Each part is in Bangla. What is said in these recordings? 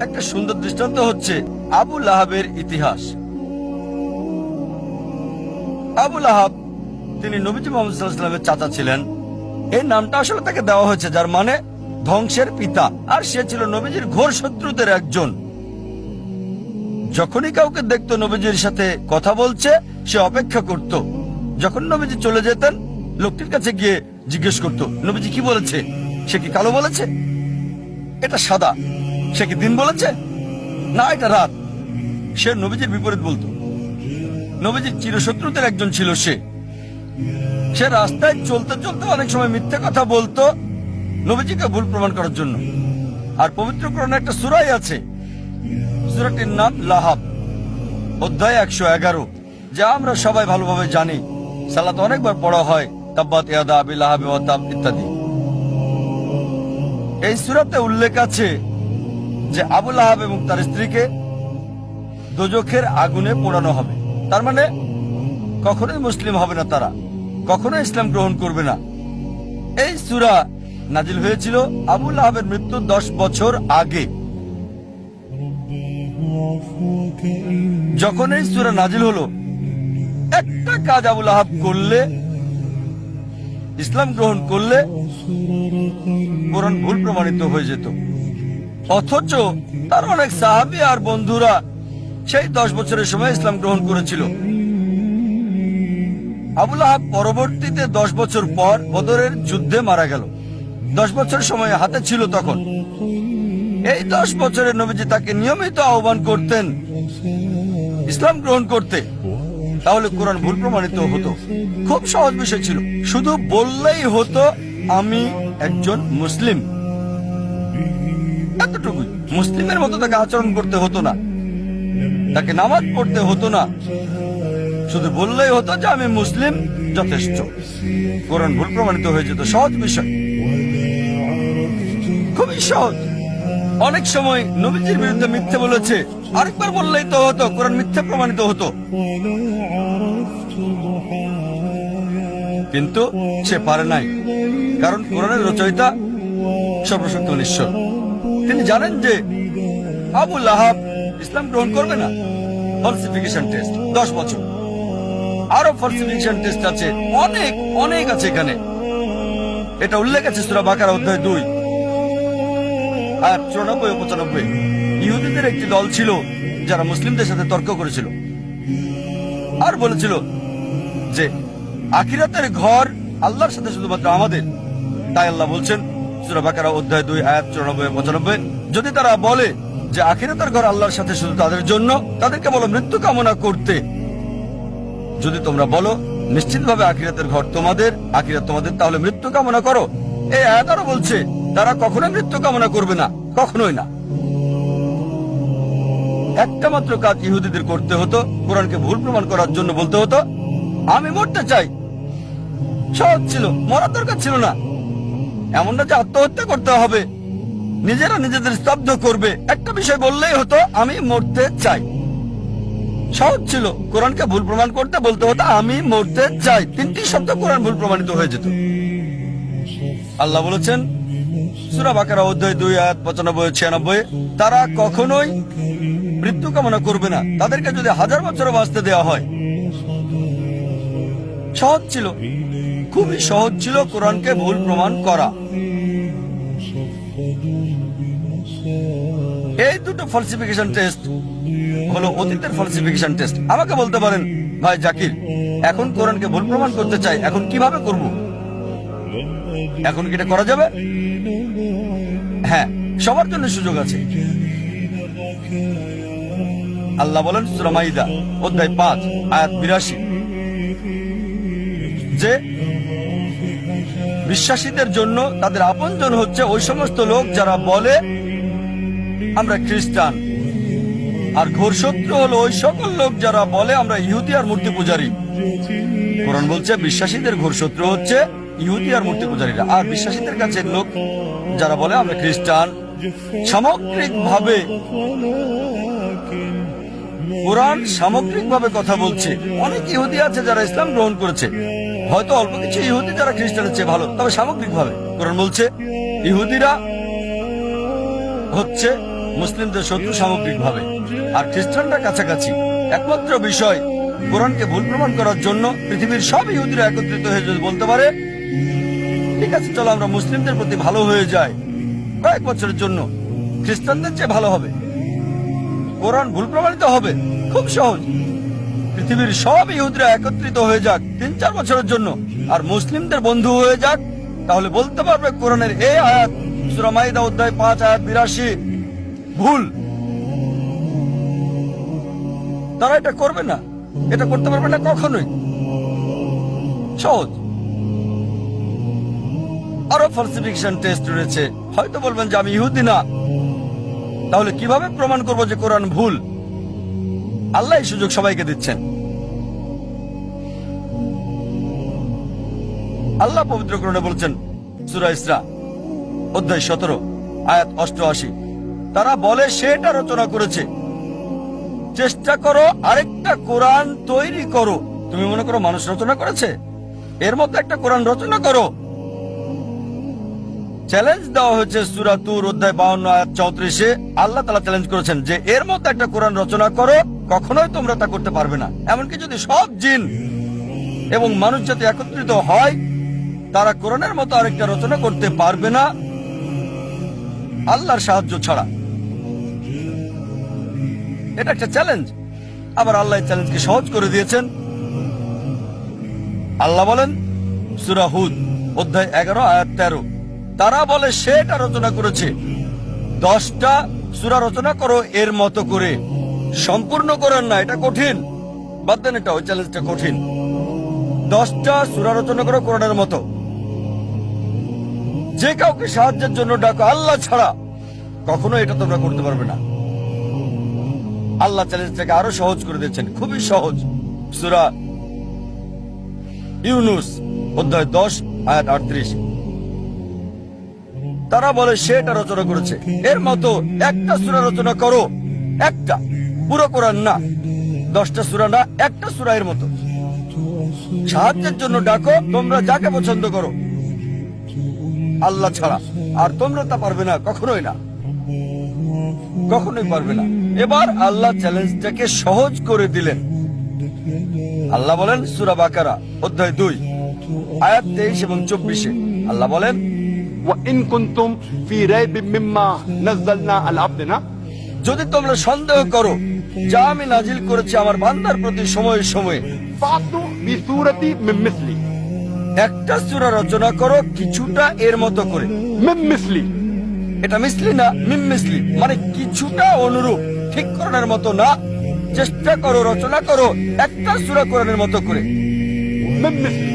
একটা সুন্দর দৃষ্টান্ত হচ্ছে আবু লাহাবের ইতিহাস। আবু লাহাব তিনি নবীজি মুহাম্মদ সাল্লাল্লাহু আলাইহি ওয়াসাল্লামের চাচা ছিলেন। এই নামটা আসলে তাকে দেওয়া হয়েছে, যার মানে ধ্বংসের পিতা। আর সে ছিল নবীজির ঘোর শত্রুদের একজন। যখনই কাউকে দেখতো নবীজির সাথে কথা বলছে, সে অপেক্ষা করত। যখন নবীজি চলে যেতেন, লোকটির কাছে গিয়ে জিজ্ঞেস করত, নবীজি কি বলেছে? সে কি কালো বলেছে? এটা সাদা। সে কি দিন বলেছে? না, এটা রাত। সে নবীজির বিপরীত বলতো। নবীজির চিরশত্রুদের একজন ছিল সে রাস্তায় চলতে চলতে অনেক সময় মিথ্যে কথা বলতো নবীজিকে ভুল প্রমাণ করার জন্য। আর পবিত্র কোরআনে একটা সূরাই আছে, সূরাটির নাম লাহাব, অধ্যায় 111, যা আমরা সবাই ভালোভাবে জানি। সালাতে অনেকবার পড়া হয়, তাব্বাত ইয়াদা আবি লাহাব ওয়া তাব ইত্যাদি। এই সূরাতে উল্লেখ আছে যে আবু লাহাব এবং তার স্ত্রীকে দোজখের আগুনে পোড়ানো হবে। তার মানে কখনোই মুসলিম হবে না, তারা কখনো ইসলাম গ্রহণ করবে না। এই সূরা নাজিল হয়েছিল আবু লাহাবের মৃত্যুর 10 বছর আগে। যখন এই সূরা নাজিল হলো, একটা কাজ আবু লাহাব করলে, ইসলাম গ্রহণ করলে কোরআন ভুল প্রমাণিত হয়ে যেত। অথচ তার অনেক সাহাবী আর বন্ধুরা সেই 10 বছরের সময় ইসলাম গ্রহণ করেছিল। আবু লাহাব পরবর্তীতে 10 বছর পর বদরের যুদ্ধে মারা গেল। 10 বছর সময় হাতে ছিল তখন। এই 10 বছরে নবীজি তাকে নিয়মিত আহ্বান করতেন ইসলাম গ্রহণ করতে, তাহলে কোরআন ভুল প্রমাণিত হতো। খুব সহজ বিষয় ছিল, শুধু বললেই হতো আমি একজন মুসলিম, এতটুকুই। মুসলিমের মতো তাকে আচরণ করতে হতো না, তাকে নামাজ পড়তে হতো না, শুধু বললেই হতো যে আমি মুসলিম, যথেষ্ট। কোরআন ভুল প্রমাণিত হয়ে যেত। সহজ বিষয়, খুবই সহজ। অনেক সময় নবীজির বিরুদ্ধে মিথ্যে বলেছে, আরেকবার বললেই তো হতো, কোরআন মিথ্যে প্রমাণিত হতো। কিন্তু সে পারে নাই, কারণ কোরআনের রচয়িতা সর্বশক্তিমান ঈশ্বর। তিনি জানেন যে আবু লাহাব ইসলাম গ্রহণ করবে না। ফলসিফিকেশন টেস্ট 10 বছর, আরো ফলসিফিকেশন টেস্ট আছে, অনেক অনেক আছে এখানে। এটা উল্লেখ আছে সূরা বাকারা অধ্যায় 2 আয়াত 94 ও 95। ইহুদিদের একটি দল ছিল যারা মুসলিমদের সাথে তর্ক করেছিল আর বলেছিল যে আখিরাতের ঘর আল্লাহর সাথে শুধুমাত্র আমাদের। তাই আল্লাহ বলছেন সূরা বাকারা অধ্যায় 2 আয়াত 94 ও 95, যদি তারা বলে যে আখিরাতের ঘর আল্লাহর সাথে শুধু তাদের জন্য, তাদেরকে বলো মৃত্যু কামনা করতে। যদি তোমরা বলো নিশ্চিতভাবে আখিরাতের ঘর তোমাদের, আখিরাত তোমাদের, তাহলে মৃত্যু কামনা করো। এই আয়াত আরো বলছে তারা কখনোই মৃত্যু কামনা করবে না, কখনোই না। একটা মাত্র কাজ ইহুদিদের করতে হতো, কোরআনকে ভুল প্রমাণ করার জন্য বলতে হতো আমি মরতে চাই। সহজ ছিল, মরার দরকার ছিল না। এমন না যে আত্মহত্যা করতে হবে, নিজেরা নিজেদের স্তব্ধ করবে। একটা বিষয় বললেই হতো আমি মরতে চাই। সহজ ছিল। কোরআনকে ভুল প্রমাণ করতে বলতে হতো আমি মরতে চাই। 3টি শব্দ কোরআন ভুল প্রমাণিত হয়ে যেত। আল্লাহ বলেছেন সূরা বাকারা অধ্যায় 2 আয়াত 95 ও 96, তারা কখনোই মৃত্যু কামনা করবে না, তাদেরকে যদি 1000 বছর বাঁচতে দেওয়া হয়। সহজ ছিল, খুবই সহজ ছিল কোরআনকে ভুল প্রমাণ করা। এই দুটো ফলসিফিকেশন টেস্ট হলো অতীতের ফলসিফিকেশন টেস্ট। আমাকে বলতে পারেন ভাই জাকির, এখন কোরআনকে ভুল প্রমাণ করতে চাই, এখন কিভাবে করব? এখন কি এটা করা যাবে? হ্যাঁ, সবার জন্য সুযোগ আছে। আল্লাহ বলেন সূরা মাইদা অধ্যায় 5 আয়াত 82 যে বিশ্বাসীদের জন্য তাদের আপনজন হচ্ছে ওই সমস্ত লোক যারা বলে আমরা খ্রিস্টান, আর ঘোর শত্রু হলো ওই সকল লোক যারা বলে আমরা ইহুদি আর মূর্তি পূজারী। কোরআন বলছে বিশ্বাসীদের ঘোর শত্রু হচ্ছে ইহুদি আর মূর্তি পূজারীরা, আর বিশ্বাসীদের কাছে লোক যারা বলে আমরা খ্রিস্টান। সামগ্রিকভাবে কোরআন সামগ্রিকভাবে কথা বলছে। অনেক ইহুদি আছে যারা ইসলাম গ্রহণ করেছে, হয়তো অল্প কিছু ইহুদি যারা খ্রিস্টানের চেয়ে ভালো, তবে সামগ্রিকভাবে কোরআন বলছে ইহুদিরা হচ্ছে মুসলিমদের শত্রু সামগ্রিকভাবে, আর খ্রিস্টানরা কাছাকাছি। একমাত্র বিষয়, কোরআনকে ভুল প্রমাণ করার জন্য পৃথিবীর সব ইহুদিরা একত্রিত হয়ে যদি বলতে পারে, ঠিক আছে চলো আমরা মুসলিমদের প্রতি ভালো হয়ে যাই কয়েক বছরের জন্য, খ্রিস্টানদের চেয়ে ভালো হবে, কোরআন ভুল প্রমাণিত হবে। খুব সহজ, পৃথিবীর সব ইহুদিরা একত্রিত হয়ে যাক 3-4 বছরের জন্য, আর মুসলিমদের বন্ধু হয়ে যাক, তাহলে বলতে পারবে কোরআনের এই আয়াত সূরা মাইদা অধ্যায় 5 আয়াত 82 ভুল। তারা এটা করবে না, এটা করতে পারবে না কখনোই। সহজ। আরো ফলসিফিকেশন টেস্ট রয়েছে। হয়তো বলবেন যে আমি ইহুদি না, তাহলে কিভাবে প্রমাণ করব যে কোরআন ভুল? আল্লাহ এই সুযোগ সবাইকে দিচ্ছেন। আল্লাহ পবিত্র কোরআনে বলছেন সূরা ইসরা অধ্যায় 17 আয়াত 88, তারা বলে সেটা রচনা করেছে, চেষ্টা করো আরেকটা কোরআন তৈরি করো। তুমি মনে করো মানুষ রচনা করেছে? এর মধ্যে একটা কোরআন রচনা করো। চ্যালেঞ্জ দেওয়া হয়েছে সূরা তুর অধ্যায় 52 আয়াত 34-এ। আল্লাহ তাআলা চ্যালেঞ্জ করেছেন যে এর মধ্যে একটা কোরআন রচনা করো, কখনোই তোমরা তা করতে পারবে না। এমনকি যদি সব জিন এবং মানুষ জাতি একত্রিত হয়, তারা কোরআনের মতো আরেকটা রচনা করতে পারবে না আল্লাহর সাহায্য ছাড়া। এটা একটা চ্যালেঞ্জ। আবার আল্লাহ এই চ্যালেঞ্জকে সহজ করে দিয়েছেন। আল্লাহ বলেন সূরা হুদ অধ্যায় 11 আয়াত 13, তারা বলে সেটা রচনা করেছে। 10টা সূরা রচনা করো এর মতো করে। সম্পূর্ণ কোরআন না, এটা কঠিন, বাদ দেন, এটা ওই চ্যালেঞ্জটা কঠিন। 10টা সূরা রচনা করো কোরআনের মতো। যে কাউকে সাহায্যের জন্য ডাকো আল্লাহ ছাড়া, কখনো এটা তোমরা করতে পারবে না। আল্লাহ চ্যালেঞ্জটাকে আরো সহজ করে দিয়েছেন, খুবই সহজ। সূরা ইউনুস অধ্যায় 10 আয়াত 38, তারা বলে সেটা রচনা করেছে। এর মতো একটা সূরা রচনা করো, একটা, পুরো কোরআন না, 10টা সূরা না, একটা সূরা এর মতো। সাহায্যের জন্য ডাকো তোমরা যাকে পছন্দ করো আল্লাহ ছাড়া, আর তোমরা তা পারবে না, কখনোই না, কখনোই পারবে না। এবার আল্লাহ চ্যালেঞ্জটাকে সহজ করে দিলেন। আল্লাহ বলেন সূরা বাকারা অধ্যায় 2 আয়াত 23 এবং 24-এ, আল্লাহ বলেন وإن كنتم في ريب مما نزلنا على عبدنا, যদি তোমরা সন্দেহ করো যা আমি নাজিল করেছি আমার বান্দার প্রতি সময়ে সময়ে, فأتوا بسورة من مثله, একটা সূরা রচনা করো কিছুটা এর মতো করে। من مثله, এটা মিসলি না, মিম মিসলি, মানে কিছুটা অনুরূপ, ঠিক কোরআনের মতো না। চেষ্টা করো, রচনা করো একটা সূরা কোরআনের মতো করে। من مثله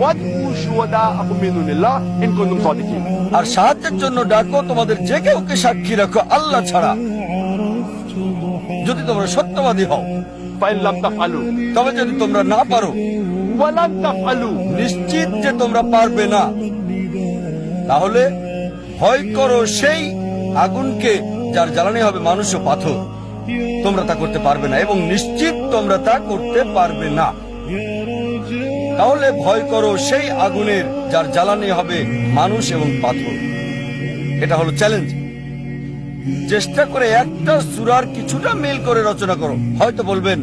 وادعوا شهداءكم من دون الله إن كنتم صادقين, আর সাহায্যের জন্য ডাকো তোমাদের যে কেউকে সাক্ষী রাখো আল্লাহ ছাড়া, যদি তোমরা সত্যবাদী হও। فإن لم تفعلوا তবে যদি তোমরা না পারো, ولن تفعلوا, নিশ্চিত যে তোমরা পারবে না, তাহলে ভয় করো সেই আগুনকে যার জ্বালানি হবে মানুষ ও পাথর। তোমরা তা করতে পারবে না এবং নিশ্চিত তোমরা তা করতে পারবে না। তাহলে ভয় করো সেই আগুনের যার জ্বালানি হবে মানুষ এবং পাথর। এটা হলো চ্যালেঞ্জ। চেষ্টা করে একটা সূরার কিছুটা মিল করে রচনা করো। হয়তো বলবেন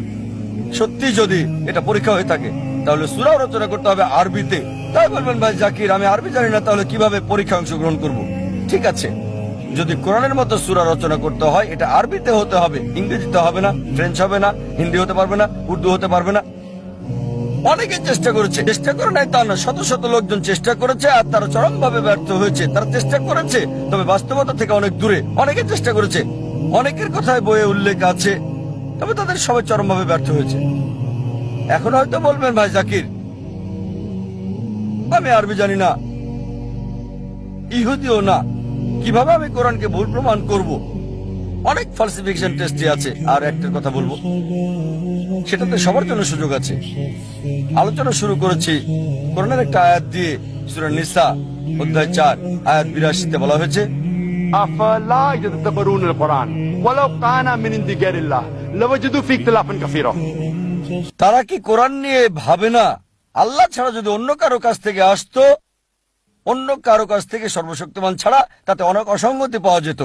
সত্যি যদি এটা পরীক্ষা হয়ে থাকে তাহলে সূরাও রচনা করতে হবে আরবিতে। তাই বলবেন ভাই জাকির আমি আরবি জানি না, তাহলে কিভাবে পরীক্ষা অংশগ্রহণ করব? ঠিক আছে, যদি কোরআনের মতো সূরা রচনা করতে হয় এটা আরবিতে হতে হবে, ইংরেজিতে হবে না, ফ্রেঞ্চ হবে না, হিন্দি হতে পারবে না, উর্দু হতে পারবে না। অনেকে চেষ্টা করেছে, চেষ্টা করে নাই তা না, শত শত লোকজন চেষ্টা করেছে আর তারা চরমভাবে ব্যর্থ হয়েছে। তারা চেষ্টা করেছে তবে বাস্তবতা থেকে অনেক দূরে। অনেকে চেষ্টা করেছে, অনেকের কথায় বইয়ে উল্লেখ আছে, তবে তাদের সবাই চরমভাবে ব্যর্থ হয়েছে। এখন হয়তো বলবেন ভাই জাকির আমি আরবি জানি না, ইহুদিও না, কিভাবে আমি কোরআনকে ভুল প্রমাণ করব? অনেক ফালসিফিকেশন টেস্ট আছে। আর একটা কথা বলবো, সেটাতে সবার জন্য সুযোগ আছে। আলোচনা শুরু করেছি কোরআনের একটা আয়াত দিয়ে। সূরা নিসা অধ্যায় 4 আয়াত 82-তে বলা হয়েছে أفلا يتدبرون القرآن ولو كان من عند غير الله لوجدوا فيه اختلافا كثيرا, তারা কি কোরআন নিয়ে ভাবে না আল্লাহ ছাড়া যদি অন্য কারো কাছ থেকে আসতো, অন্য কারো কাছ থেকে সর্বশক্তিমান ছাড়া, তাতে অনেক অসঙ্গতি পাওয়া যেত।